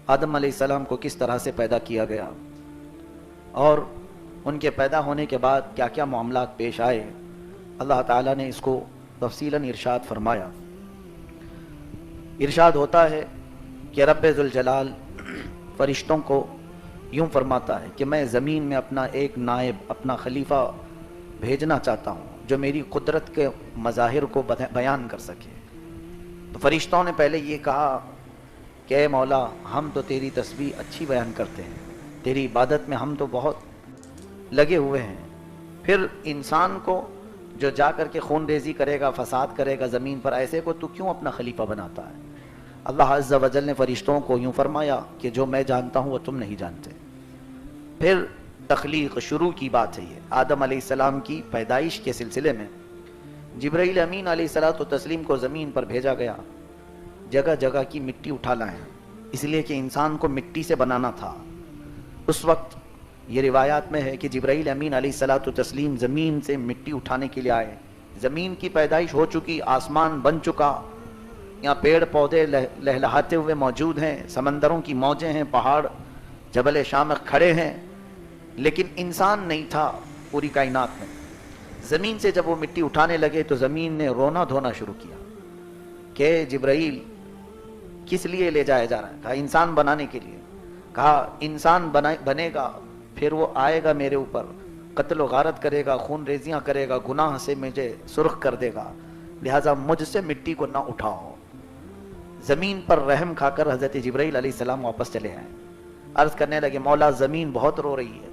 آدم علیہ السلام کو کس طرح سے پیدا کیا گیا اور ان کے پیدا ہونے کے بعد کیا کیا معاملات پیش آئے، اللہ تعالیٰ نے اس کو تفصیلاً ارشاد فرمایا۔ ارشاد ہوتا ہے کہ رب ذوالجلال فرشتوں کو یوں فرماتا ہے کہ میں زمین میں اپنا ایک نائب، اپنا خلیفہ بھیجنا چاہتا ہوں جو میری قدرت کے مظاہر کو بیان کر سکے۔ تو فرشتوں نے پہلے یہ کہا کہ اے مولا، ہم تو تیری تسبیح اچھی بیان کرتے ہیں، تیری عبادت میں ہم تو بہت لگے ہوئے ہیں، پھر انسان کو جو جا کر کے خون ریزی کرے گا، فساد کرے گا زمین پر، ایسے کو تو کیوں اپنا خلیفہ بناتا ہے؟ اللہ عز و جل نے فرشتوں کو یوں فرمایا کہ جو میں جانتا ہوں وہ تم نہیں جانتے۔ پھر تخلیق شروع کی بات ہے، یہ آدم علیہ السلام کی پیدائش کے سلسلے میں جبرائیل امین علیہ الصلوۃ والتسلیم کو زمین پر بھیجا گیا، جگہ جگہ کی مٹی اٹھا لائیں، اس لیے کہ انسان کو مٹی سے بنانا تھا۔ اس وقت یہ روایات میں ہے کہ جبرائیل امین علیہ الصلوۃ والتسلیم زمین سے مٹی اٹھانے کے لیے آئے، زمین کی پیدائش ہو چکی، آسمان بن چکا، یہاں پیڑ پودے لہلہاتے ہوئے موجود ہیں، سمندروں کی موجیں ہیں، پہاڑ جبل شامخ کھڑے ہیں، لیکن انسان نہیں تھا پوری کائنات میں۔ زمین سے جب وہ مٹی اٹھانے لگے تو زمین نے رونا دھونا شروع کیا کہ جبرائیل کس لیے لے جایا جا رہا ہے؟ کہا انسان بنانے کے لیے۔ کہا انسان بنے گا، پھر وہ آئے گا میرے اوپر، قتل و غارت کرے گا، خون ریزیاں کرے گا، گناہ سے مجھے سرخ کر دے گا، لہٰذا مجھ سے مٹی کو نہ اٹھاؤ۔ زمین پر رحم کھا کر حضرت جبرائیل علیہ السلام واپس چلے آئے، عرض کرنے لگے مولا زمین بہت رو رہی ہے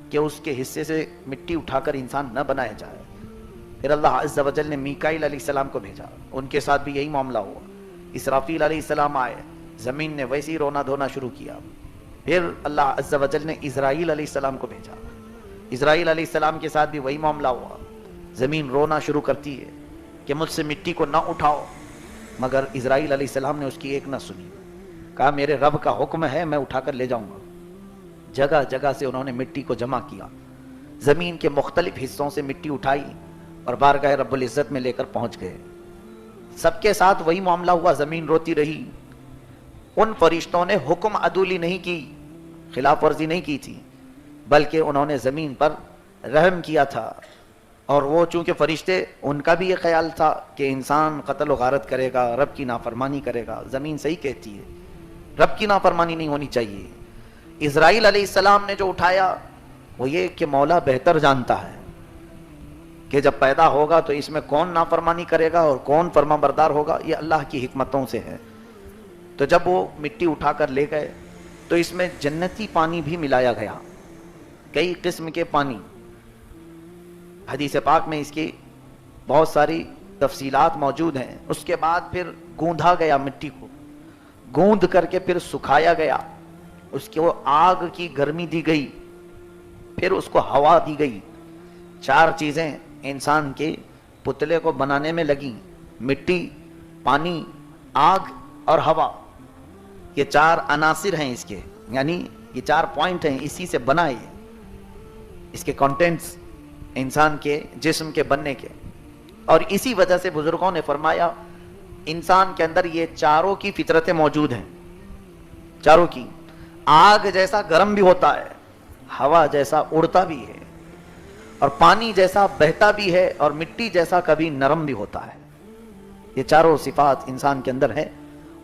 کہ اس کے حصے سے مٹی اٹھا کر انسان نہ بنایا جائے۔ پھر اللہ عز و جل نے میکائیل علیہ السلام کو بھیجا، ان کے ساتھ بھی یہی معاملہ ہوا۔ اسرافیل علیہ السلام آئے، زمین نے ویسے رونا دھونا شروع کیا۔ پھر اللہ عز و جل نے اسرائیل علیہ السلام کو بھیجا، اسرائیل علیہ السلام کے ساتھ بھی وہی معاملہ ہوا، زمین رونا شروع کرتی ہے کہ مجھ سے مٹی کو نہ اٹھاؤ، مگر اسرائیل علیہ السلام نے اس کی ایک نہ سنی، کہا میرے رب کا حکم ہے، میں اٹھا کر لے جاؤں گا۔ جگہ جگہ سے انہوں نے مٹی کو جمع کیا، زمین کے مختلف حصوں سے مٹی اٹھائی اور بارگاہ رب العزت میں لے کر پہنچ گئے۔ سب کے ساتھ وہی معاملہ ہوا، زمین روتی رہی۔ ان فرشتوں نے حکم عدولی نہیں کی، خلاف ورزی نہیں کی تھی، بلکہ انہوں نے زمین پر رحم کیا تھا۔ اور وہ چونکہ فرشتے، ان کا بھی یہ خیال تھا کہ انسان قتل و غارت کرے گا، رب کی نافرمانی کرے گا، زمین صحیح کہتی ہے، رب کی نافرمانی نہیں ہونی چاہیے۔ اسرائیل علیہ السلام نے جو اٹھایا وہ یہ کہ مولا بہتر جانتا ہے کہ جب پیدا ہوگا تو اس میں کون نافرمانی کرے گا اور کون فرما بردار ہوگا، یہ اللہ کی حکمتوں سے ہے۔ تو جب وہ مٹی اٹھا کر لے گئے تو اس میں جنتی پانی بھی ملایا گیا، کئی قسم کے پانی۔ حدیث پاک میں اس کی بہت ساری تفصیلات موجود ہیں۔ اس کے بعد پھر گوندھا گیا، مٹی کو گوندھ کر کے پھر سکھایا گیا، اس کو آگ کی گرمی دی گئی، پھر اس کو ہوا دی گئی۔ چار چیزیں انسان کے پتلے کو بنانے میں لگیں، مٹی، پانی، آگ اور ہوا۔ یہ چار عناصر ہیں اس کے، یعنی یہ چار پوائنٹ ہیں، اسی سے بنا ہے اس کے کانٹینٹس انسان کے جسم کے بننے کے۔ اور اسی وجہ سے بزرگوں نے فرمایا انسان کے اندر یہ چاروں کی فطرتیں موجود ہیں، چاروں کی۔ آگ جیسا گرم بھی ہوتا ہے، ہوا جیسا اڑتا بھی ہے، اور پانی جیسا بہتا بھی ہے، اور مٹی جیسا کبھی نرم بھی ہوتا ہے۔ یہ چاروں صفات انسان کے اندر ہے۔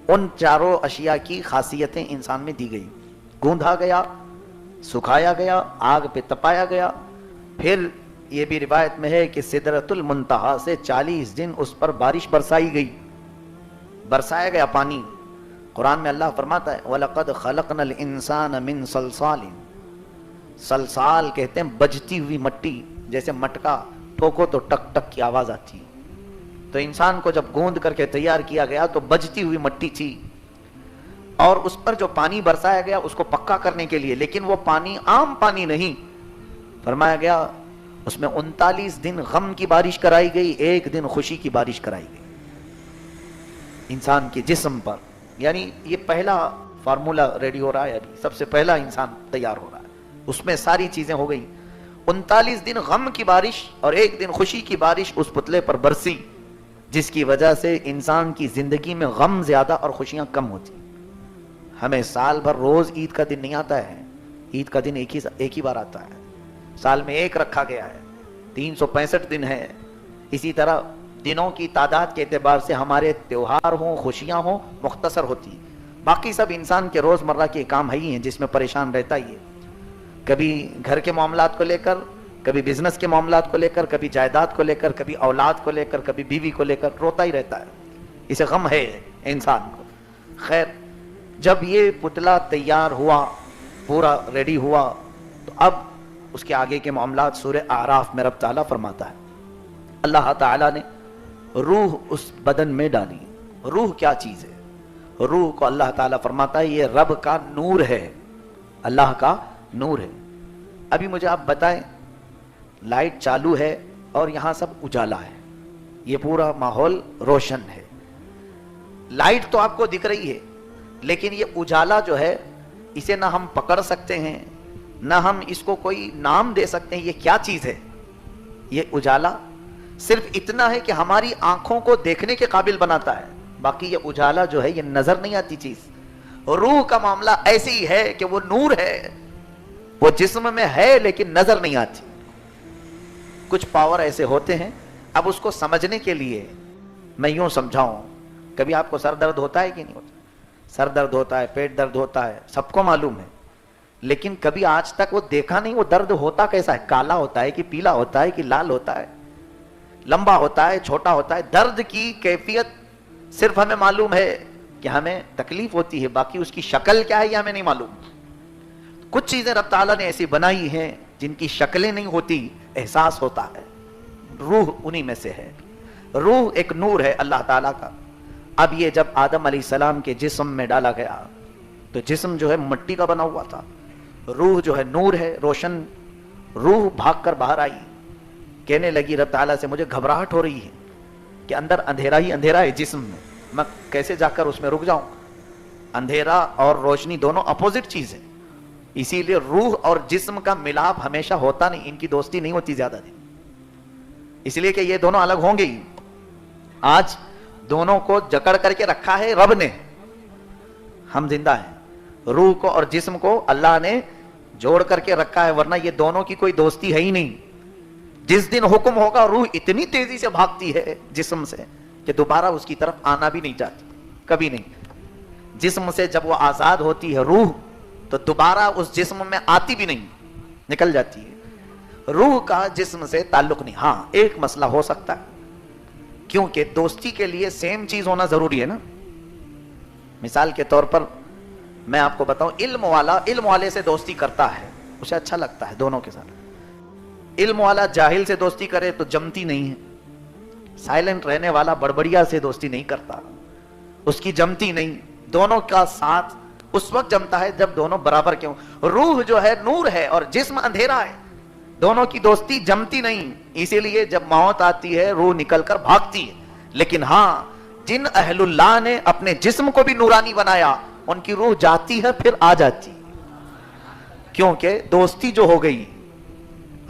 ان چاروں اشیاء کی خاصیتیں انسان میں دی گئی، گوندھا گیا، سکھایا گیا، آگ پہ تپایا گیا۔ پھر یہ بھی روایت میں ہے کہ سدرۃ المنتہا سے 40 دن اس پر بارش برسائی گئی، برسایا گیا پانی۔ قرآن میں اللہ فرماتا ہے وَلَقَدْ خَلَقْنَا الْإِنسَانَ مِنْ صَلْصَالٍ، صلصال کہتے ہیں بجتی ہوئی مٹی، جیسے مٹکا ٹھوکو تو ٹک ٹک کی آواز آتی ہے۔ تو انسان کو جب گوند کر کے تیار کیا گیا تو بجتی ہوئی مٹی تھی، اور اس پر جو پانی برسایا گیا اس کو پکا کرنے کے لیے، لیکن وہ پانی عام پانی نہیں، فرمایا گیا اس میں 39 دن غم کی بارش کرائی گئی، 1 دن خوشی کی بارش کرائی گئی انسان کے جسم پر۔ یعنی یہ پہلا فارمولا ریڈی ہو رہا ہے، ابھی سب سے پہلا انسان تیار ہو رہا ہے، اس میں ساری چیزیں ہو گئی۔ 39 دن غم کی بارش اور 1 دن خوشی کی بارش اس پتلے پر برسی، جس کی وجہ سے انسان کی زندگی میں غم زیادہ اور خوشیاں کم ہوتی۔ ہمیں سال بھر روز عید کا دن نہیں آتا ہے، عید کا دن ایک ہی بار آتا ہے، سال میں ایک رکھا گیا ہے، 365 دن ہے. اسی طرح دنوں کی تعداد کے اعتبار سے ہمارے تیوہار ہوں، خوشیاں ہوں، مختصر ہوتی. باقی سب انسان کے روز مرہ کے کام ہے ہی ہیں جس میں پریشان رہتا ہی ہے، کبھی گھر کے معاملات کو لے کر، کبھی بزنس کے معاملات کو لے کر، کبھی جائیداد کو لے کر، کبھی اولاد کو لے کر، کبھی بیوی کو لے کر روتا ہی رہتا ہے، اسے غم ہے انسان کو. خیر، جب یہ پتلا تیار ہوا، پورا ریڈی ہوا، تو اب اس کے آگے کے معاملات سورہ اعراف میں رب تعالیٰ فرماتا ہے، اللہ تعالیٰ نے روح اس بدن میں ڈالی. روح کیا چیز ہے؟ روح کو اللہ تعالیٰ فرماتا ہے یہ رب کا نور ہے، اللہ کا نور ہے. ابھی مجھے آپ بتائیں، لائٹ چالو ہے اور یہاں سب اجالا ہے، یہ پورا ماحول روشن ہے، لائٹ تو آپ کو دکھ رہی ہے، لیکن یہ اجالا جو ہے اسے نہ ہم پکڑ سکتے ہیں، نہ ہم اس کو کوئی نام دے سکتے ہیں. یہ کیا چیز ہے؟ یہ اجالا صرف اتنا ہے کہ ہماری آنکھوں کو دیکھنے کے قابل بناتا ہے، باقی یہ اجالا جو ہے یہ نظر نہیں آتی چیز. روح کا معاملہ ایسے ہی ہے کہ وہ نور ہے، وہ جسم میں ہے لیکن نظر نہیں آتی. کچھ پاور ایسے ہوتے ہیں، اب اس کو سمجھنے کے لیے میں یوں سمجھاؤں. کبھی آپ کو سر درد ہوتا ہے کہ نہیں ہوتا؟ سر درد ہوتا ہے، پیٹ درد ہوتا ہے، سب کو معلوم ہے، لیکن کبھی آج تک وہ دیکھا نہیں وہ درد ہوتا کیسا ہے، کالا ہوتا ہے کہ پیلا ہوتا ہے کہ لال ہوتا ہے، لمبا ہوتا ہے چھوٹا ہوتا ہے. درد کی کیفیت صرف ہمیں معلوم ہے کہ ہمیں تکلیف ہوتی ہے، باقی اس کی شکل کیا ہے یہ ہمیں نہیں معلوم. کچھ چیزیں رب تعالیٰ نے ایسی بنائی ہیں جن کی شکلیں نہیں ہوتی، احساس ہوتا ہے. روح انہی میں سے ہے. روح ایک نور ہے اللہ تعالیٰ کا. اب یہ جب آدم علیہ السلام کے جسم میں ڈالا گیا تو جسم جو ہے مٹی کا بنا ہوا تھا، روح جو ہے نور ہے، روشن. روح بھاگ کر باہر آئی، کہنے لگی رب تعالیٰ سے مجھے گھبراہٹ ہو رہی ہے کہ اندر اندھیرا ہی اندھیرا ہے جسم میں کیسے جا کر اس میں رک جاؤں. اندھیرا اور روشنی دونوں اپوزٹ چیز ہے، اسی لیے روح اور جسم کا ملاپ ہمیشہ ہوتا نہیں، ان کی دوستی نہیں ہوتی زیادہ دن، اس لیے کہ یہ دونوں الگ ہوں گے ہی. آج دونوں کو جکڑ کر کے رکھا ہے رب نے، ہم زندہ ہیں. روح کو اور جسم کو اللہ نے جوڑ کر کے رکھا ہے، ورنہ یہ دونوں کی کوئی دوستی ہے ہی نہیں. جس دن حکم ہوگا روح اتنی تیزی سے بھاگتی ہے جسم سے کہ دوبارہ اس کی طرف آنا بھی نہیں چاہتی، کبھی نہیں. جسم سے جب وہ آزاد ہوتی ہے روح تو دوبارہ اس جسم میں آتی بھی نہیں، نکل جاتی ہے. روح کا جسم سے تعلق نہیں. ہاں ایک مسئلہ ہو سکتا ہے، کیونکہ دوستی کے لیے سیم چیز ہونا ضروری ہے نا. مثال کے طور پر میں آپ کو بتاؤں، علم والا علم والے سے دوستی کرتا ہے، اسے اچھا لگتا ہے دونوں کے ساتھ. علم والا جاہل سے دوستی کرے تو جمتی نہیں ہے. سائلنٹ رہنے والا بڑبڑیا سے دوستی نہیں کرتا، اس کی جمتی نہیں. دونوں کا ساتھ اس وقت جمتا ہے جب دونوں برابر کے ہوں. روح جو ہے نور ہے اور جسم اندھیرا ہے، دونوں کی دوستی جمتی نہیں. اسی لیے جب موت آتی ہے روح نکل کر بھاگتی ہے. لیکن ہاں جن اہل اللہ نے اپنے جسم کو بھی نورانی بنایا ان کی روح جاتی ہے پھر آ جاتی، کیونکہ دوستی جو ہو گئی،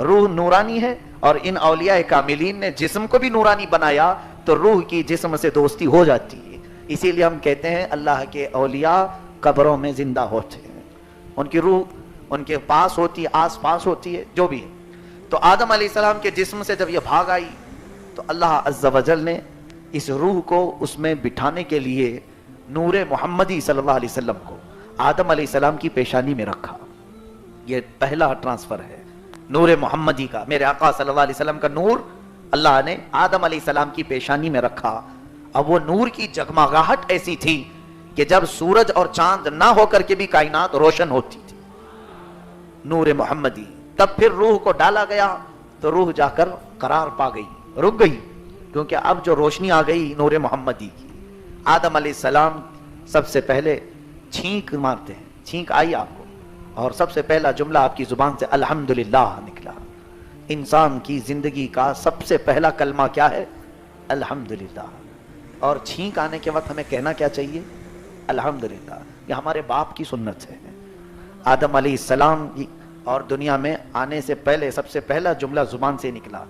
روح نورانی ہے. اور ان اولیاء کاملین نے جسم کو بھی نورانی بنایا تو روح کی جسم سے دوستی ہو جاتی ہے. اسی لیے ہم کہتے ہیں اللہ کے اولیاء قبروں میں زندہ ہوتے ہیں، ان کی روح ان کے پاس ہوتی ہے، آس پاس ہوتی ہے، جو بھی ہے. تو آدم علیہ السلام کے جسم سے جب یہ بھاگ آئی تو اللہ عز و جل نے اس روح کو اس میں بٹھانے کے لیے نور محمدی صلی اللہ علیہ وسلم کو آدم علیہ السلام کی پیشانی میں رکھا. یہ پہلا ٹرانسفر ہے نور محمدی کا. میرے آقا صلی اللہ علیہ وسلم کا نور اللہ نے آدم علیہ السلام کی پیشانی میں رکھا. اب وہ نور کی جگمگاہٹ ایسی تھی کہ جب سورج اور چاند نہ ہو کر کے بھی کائنات روشن ہوتی تھی. نور محمدی. تب پھر روح کو ڈالا گیا تو روح جا کر قرار پا گئی، رک گئی، کیونکہ اب جو روشنی آ گئی نور محمدی کی. آدم علیہ السلام سب سے پہلے چھینک مارتے ہیں، چھینک آئی آپ کو، اور سب سے پہلا جملہ آپ کی زبان سے الحمدللہ نکلا. انسان کی زندگی کا سب سے پہلا کلمہ کیا ہے؟ الحمدللہ. اور چھینک آنے کے وقت ہمیں کہنا کیا چاہیے؟ الحمدللہ. یہ ہمارے باپ کی سنت ہے. آدم علیہ السلام اور دنیا میں آنے سے پہلے سب سے پہلا جملہ زبان سے نکلا.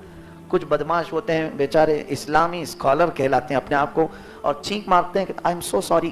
کچھ بدماش ہوتے ہیں بیچارے، اسلامی اسکالر کہلاتے ہیں اپنے آپ کو، اور چھینک مارتے ہیں کہ آئی ایم سو سوری.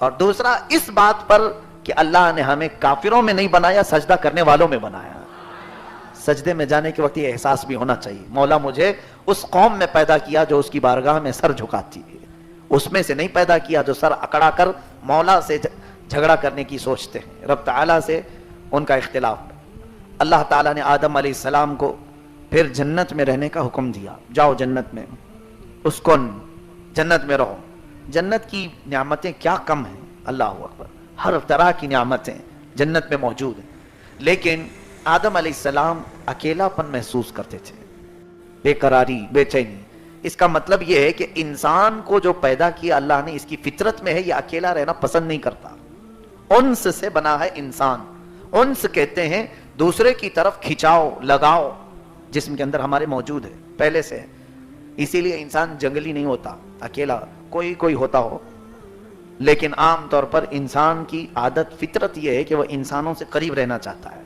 اور دوسرا اس بات پر کہ اللہ نے ہمیں کافروں میں نہیں بنایا، سجدہ کرنے والوں میں بنایا. سجدے میں جانے کے وقت یہ احساس بھی ہونا چاہیے، مولا مجھے اس قوم میں پیدا کیا جو اس کی بارگاہ میں سر جھکاتی ہے، اس میں سے نہیں پیدا کیا جو سر اکڑا کر مولا سے جھگڑا کرنے کی سوچتے ہیں. رب تعالیٰ سے ان کا اختلاف. اللہ تعالیٰ نے آدم علیہ السلام کو پھر جنت میں رہنے کا حکم دیا. جاؤ جنت میں، اسکن، جنت میں رہو. جنت کی نعمتیں کیا کم ہیں، اللہ اکبر، ہر طرح کی نعمتیں جنت میں موجود ہیں. لیکن آدم علیہ السلام اکیلا پن محسوس کرتے تھے، بے قراری، بے چینی. اس کا مطلب یہ ہے کہ انسان کو جو پیدا کیا اللہ نے، اس کی فطرت میں ہے یہ اکیلا رہنا پسند نہیں کرتا. انس سے بنا ہے انسان. انس کہتے ہیں دوسرے کی طرف کھچاؤ، لگاؤ، جسم کے اندر ہمارے موجود ہے پہلے سے. اسی لیے انسان جنگلی نہیں ہوتا، اکیلا کوئی ہوتا ہو. لیکن عام طور پر انسان کی عادت، فطرت یہ ہے کہ وہ انسانوں سے قریب رہنا چاہتا ہے.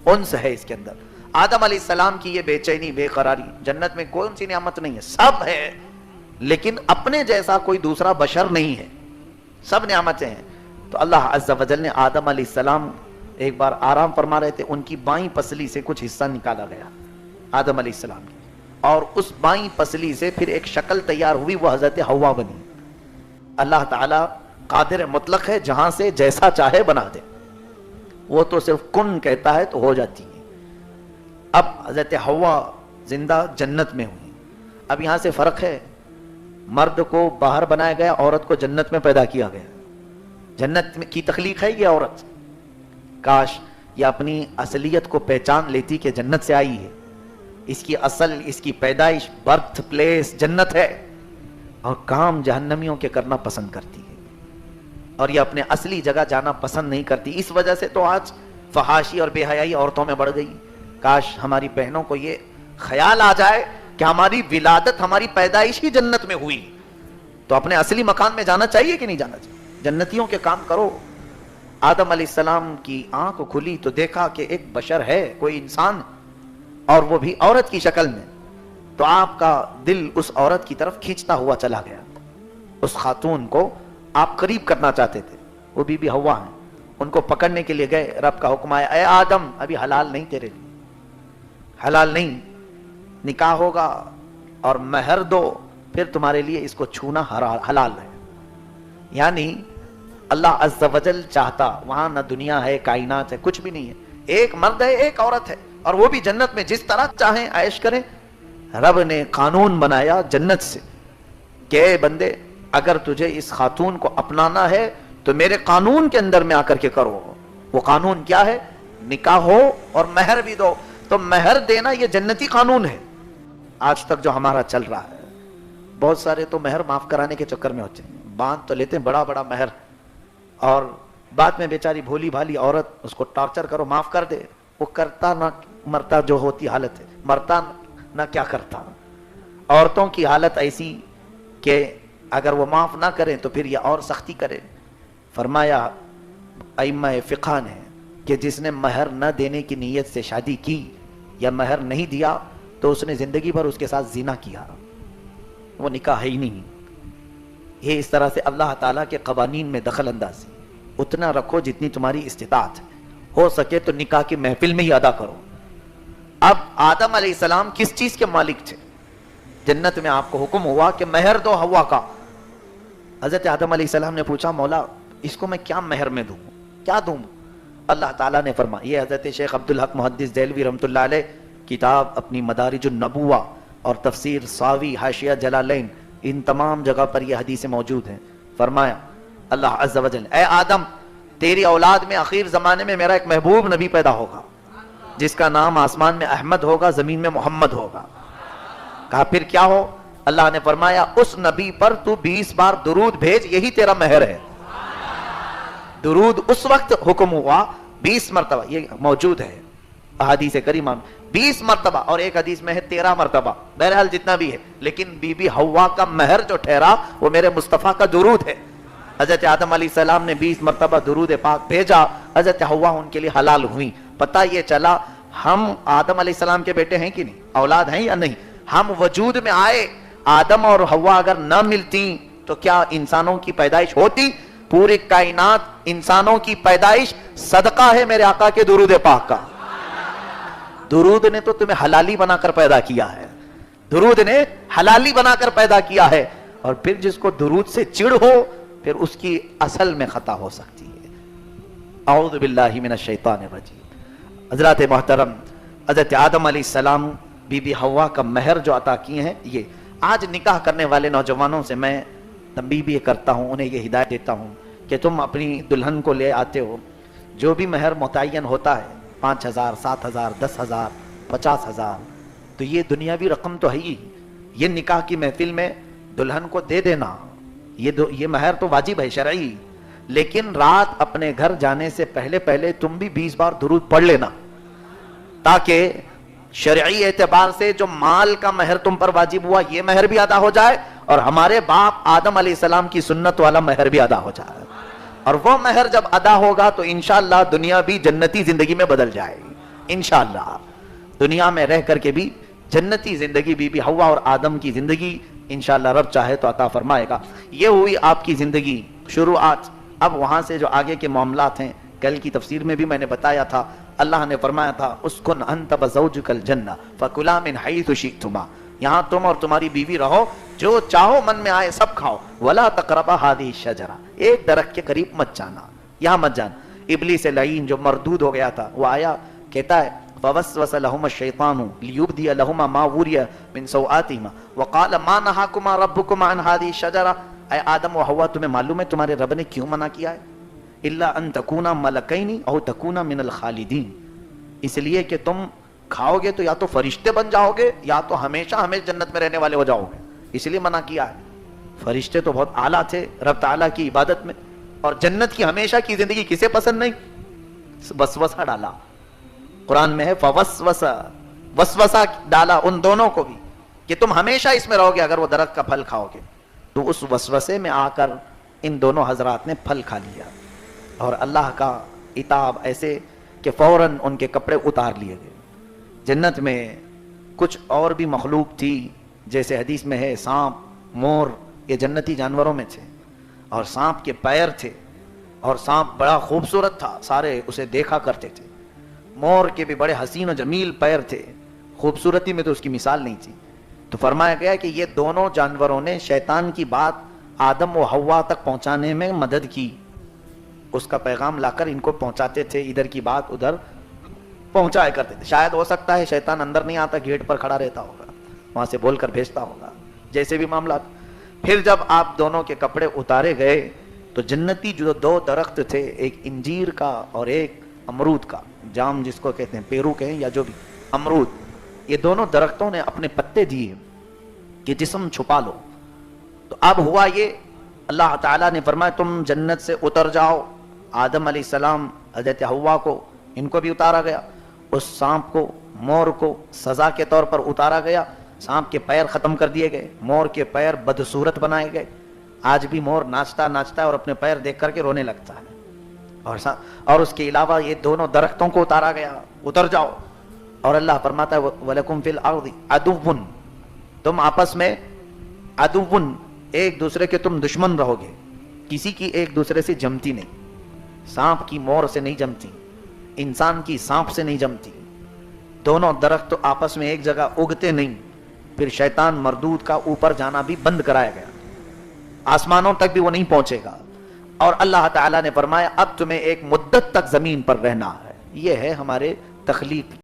انس ہے اس کے اندر. آدم علیہ السلام کی یہ بے چینی، بے قراری، جنت میں کوئی سی نعمت نہیں ہے، سب ہے، لیکن اپنے جیسا کوئی دوسرا بشر نہیں ہے، سب نعمتیں ہیں. تو اللہ عز و جل نے آدم علیہ السلام ایک بار آرام فرما رہے تھے، ان کی بائیں پسلی سے کچھ حصہ نکالا گیا آدم علیہ السلام کی، اور اس بائیں پسلی سے پھر ایک شکل تیار ہوئی، وہ حضرت حوا بنی. اللہ تعالیٰ قادر مطلق ہے، جہاں سے جیسا چاہے بنا دے. وہ تو صرف کن کہتا ہے تو ہو جاتی ہے. اب حضرت حوا زندہ جنت میں ہوئی. اب یہاں سے فرق ہے، مرد کو باہر بنایا گیا، عورت کو جنت میں پیدا کیا گیا. جنت کی تخلیق ہے یہ عورت. کاش یہ اپنی اصلیت کو پہچان لیتی کہ جنت سے آئی ہے، اس کی اصل، اس کی پیدائش، برتھ پلیس جنت ہے، اور کام جہنمیوں کے کرنا پسند کرتی ہے، اور یہ اپنے اصلی جگہ جانا پسند نہیں کرتی. اس وجہ سے تو آج فحاشی اور بے حیائی عورتوں میں بڑھ گئی. کاش ہماری بہنوں کو یہ خیال آ جائے کہ ہماری ولادت، ہماری پیدائش ہی جنت میں ہوئی، تو اپنے اصلی مکان میں جانا چاہیے کہ نہیں جانا چاہیے. جنتیوں کے کام کرو. آدم علیہ السلام کی آنکھ کھلی تو دیکھا کہ ایک بشر ہے، کوئی انسان، اور وہ بھی عورت کی شکل میں. تو آپ کا دل اس عورت کی طرف کھینچتا ہوا چلا گیا. اس خاتون کو آپ قریب کرنا چاہتے تھے. وہ بی بی حوا ہیں، ان کو پکڑنے کے لیے گئے. رب کا حکم آیا، اے آدم ابھی حلال نہیں تیرے لیے، حلال نہیں، نکاح ہوگا اور مہر دو، پھر تمہارے لیے اس کو چھونا حلال ہے. یعنی اللہ عز و جل چاہتا، وہاں نہ دنیا ہے، کائنات ہے، کچھ بھی نہیں ہے، ایک مرد ہے، ایک عورت ہے، اور وہ بھی جنت میں جس طرح چاہیں عیش کریں. رب نے قانون بنایا جنت سے کہ اے بندے، اگر تجھے اس خاتون کو اپنانا ہے تو میرے قانون کے اندر میں آ کر کے کرو. وہ قانون کیا ہے؟ نکاح ہو اور مہر بھی دو. تو مہر دینا یہ جنتی قانون ہے. آج تک جو ہمارا چل رہا ہے، بہت سارے تو مہر معاف کرانے کے چکر میں ہوتے ہیں، باندھ تو لیتے ہیں بڑا بڑا مہر، اور بعد میں بیچاری بھولی بھالی عورت، اس کو ٹارچر کرو، معاف کر دے. وہ کرتا نہ مرتا جو ہوتی حالت ہے، مرتا نہ کیا کرتا. عورتوں کی حالت ایسی کہ اگر وہ معاف نہ کریں تو پھر یہ اور سختی کرے. فرمایا ائمہ فقہ نے کہ جس نے مہر نہ دینے کی نیت سے شادی کی یا مہر نہیں دیا تو اس نے زندگی بھر اس کے ساتھ زنا کیا، وہ نکاح ہے ہی نہیں. یہ اس طرح سے اللہ تعالیٰ کے قوانین میں دخل اندازی. اتنا رکھو جتنی تمہاری استطاعت ہے، ہو سکے تو نکاح کی محفل میں ہی ادا کرو. اب آدم علیہ السلام کس چیز کے مالک تھے؟ جنت میں آپ کو حکم ہوا کہ مہر دو حوا کا. حضرت آدم علیہ السلام نے پوچھا، مولا اس کو میں کیا مہر میں دوں، کیا دوں؟ اللہ تعالیٰ نے فرمایا، یہ حضرت شیخ عبدالحق محدث دہلوی رحمۃ اللہ علیہ کتاب اپنی مدارج النبوہ اور تفسیر ساوی حاشیہ جلالین، ان تمام جگہ پر یہ حدیثیں موجود ہیں. فرمایا اللہ عز و جل، اے آدم تیری اولاد میں آخر زمانے میں میرا ایک محبوب نبی پیدا ہوگا جس کا نام آسمان میں احمد ہوگا، زمین میں محمد ہوگا. کہا پھر کیا ہو؟ اللہ نے فرمایا اس نبی پر تو 20 بار درود بھیج، یہی تیرا مہر ہے. درود اس وقت حکم ہوا 20 مرتبہ، یہ موجود ہے احادیث کریمہ میں، 20 مرتبہ، اور ایک حدیث میں ہے 13 مرتبہ. بہرحال جتنا بھی ہے، لیکن بی بی حوا کا مہر جو ٹھہرا وہ میرے مصطفیٰ کا درود ہے. حضرت آدم علیہ السلام نے 20 مرتبہ درود پاک بھیجا، حضرت حوا ان کے لیے حلال ہوئی. پتہ یہ چلا ہم آدم علیہ السلام کے بیٹے ہیں کہ نہیں، اولاد ہیں یا نہیں. ہم وجود میں آئے، آدم اور حوا اگر نہ ملتی تو کیا انسانوں کی پیدائش ہوتی؟ پوری کائنات انسانوں کی پیدائش صدقہ ہے میرے آقا کے درود پاک کا. درود نے تو تمہیں حلالی بنا کر پیدا کیا ہے, درود نے حلالی بنا کر پیدا کیا ہے. اور پھر جس کو درود سے چڑ ہو پھر اس کی اصل میں خطا ہو سکتی ہے. اعوذ باللہ من الشیطان الرجیم. حضرات محترم, حضرت آدم علیہ السلام بی بی حوا کا مہر جو عطا کیے ہیں, یہ آج نکاح کرنے والے نوجوانوں سے میں تنبیہ بھی کرتا ہوں, انہیں یہ ہدایت دیتا ہوں کہ تم اپنی دلہن کو لے آتے ہو, جو بھی مہر متعین ہوتا ہے 5,000 7,000 10,000 50,000, تو یہ دنیاوی رقم تو ہے ہی. یہ نکاح کی محفل میں دلہن کو دے دینا, یہ مہر تو واجب ہے شرعی, لیکن رات اپنے گھر جانے سے پہلے تم بھی 20 بار درود پڑھ لینا, تاکہ شرعی اعتبار سے جو مال کا مہر تم پر واجب ہوا یہ مہر بھی ادا ہو جائے, اور ہمارے باپ آدم علیہ السلام کی سنت والا مہر بھی ادا ہو جائے. اور وہ مہر جب ادا ہوگا تو انشاءاللہ دنیا بھی جنتی زندگی میں بدل جائے گی. انشاءاللہ دنیا میں رہ کر کے بھی جنتی زندگی بی بی حوا اور آدم کی زندگی انشاءاللہ رب چاہے تو عطا فرمائے گا. یہ ہوئی آپ کی زندگی شروعات. اب وہاں سے جو آگے کے معاملات ہیں, کل کی تفسیر میں بھی میں نے بتایا تھا, اللہ نے فرمایا تھا اسکن انت وزوجک الجنہ فکلا من حیث شئتما, یہاں تم اور تمہاری بیوی رہو, جو چاہو من میں آئے سب کھاؤ. ولا تقربا هذه الشجرہ, ایک درخت کے قریب مت جانا, یہاں مت جانا. ابلیس لعین جو مردود ہو گیا تھا, وہ آیا کہتا ہے فوسوس لهما الشیطان لیبدی لهما ما وری من سوآتهما وقال ما نهاكما ربكما عن هذه الشجرہ, اے آدم و حوا تمہیں معلوم ہے تمہارے رب نے کیوں منع کیا ہے؟ الا ان تکونا ملکین او تکونا من الخالدین, اس لیے کہ تم کھاؤ گے تو یا تو فرشتے بن جاؤ گے یا تو ہمیشہ جنت میں رہنے والے ہو جاؤ گے, اس لیے منع کیا ہے. فرشتے تو بہت اعلیٰ تھے رب تعالیٰ کی عبادت میں, اور جنت کی ہمیشہ کی زندگی کسے پسند نہیں؟ وسوسہ ڈالا. قرآن میں ہے وسوسہ ڈالا ان دونوں کو بھی کہ تم ہمیشہ اس میں رہو گے اگر وہ درخت کا پھل کھاؤ گے. تو اس وسوسے میں آ کر ان دونوں حضرات نے پھل کھا لیا, اور اللہ کا عتاب ایسے کہ فوراً ان کے کپڑے اتار لیے گئے. جنت میں کچھ اور بھی مخلوق تھی, جیسے حدیث میں ہے سانپ, مور, یہ جنتی جانوروں میں تھے, اور سانپ کے پیر تھے, اور سانپ بڑا خوبصورت تھا, سارے اسے دیکھا کرتے تھے. مور کے بھی بڑے حسین و جمیل پیر تھے, خوبصورتی میں تو اس کی مثال نہیں تھی. تو فرمایا گیا کہ یہ دونوں جانوروں نے شیطان کی بات آدم و حوا تک پہنچانے میں مدد کی, اس کا پیغام لا کر ان کو پہنچاتے تھے, ادھر کی بات ادھر پہنچایا کرتے تھے. شاید ہو سکتا ہے شیطان اندر نہیں آتا, گیٹ پر کھڑا رہتا ہوگا, وہاں سے بول کر بھیجتا ہوگا, جیسے بھی معاملات. پھر جب آپ دونوں کے کپڑے اتارے گئے تو جنتی جو 2 درخت تھے, ایک انجیر کا اور ایک امرود کا, جام جس کو کہتے ہیں, پیرو کہیں یا جو بھی, امرود, یہ دونوں درختوں نے اپنے پتے دیے کہ جسم چھپا لو. تو اب ہوا یہ, اللہ تعالیٰ نے فرمایا تم جنت سے اتر جاؤ. آدم علیہ السلام, حضرت حوا کو, ان کو بھی اتارا گیا. اس سانپ کو, مور کو سزا کے طور پر اتارا گیا. سانپ کے پیر ختم کر دیے گئے, مور کے پیر بدصورت بنائے گئے. آج بھی مور ناچتا ہے اور اپنے پیر دیکھ کر کے رونے لگتا ہے. اور اس کے علاوہ یہ دونوں درختوں کو اتارا گیا, اتر جاؤ. اور اللہ فرماتا ہے وَلَكُمْ فِي الْأَرْضِ عَدُوٌّ, تم آپس میں عدوٌ, ایک دوسرے کے تم دشمن رہو گے, کسی کی ایک دوسرے سے جمتی نہیں. سانپ کی مور سے نہیں جمتی, انسان کی سانپ سے نہیں جمتی. دونوں درخت تو آپس میں ایک جگہ اگتے نہیں. پھر شیطان مردود کا اوپر جانا بھی بند کرایا گیا, آسمانوں تک بھی وہ نہیں پہنچے گا. اور اللہ تعالیٰ نے فرمایا اب تمہیں ایک مدت تک زمین پر رہنا ہے. یہ ہے ہمارے تخلیق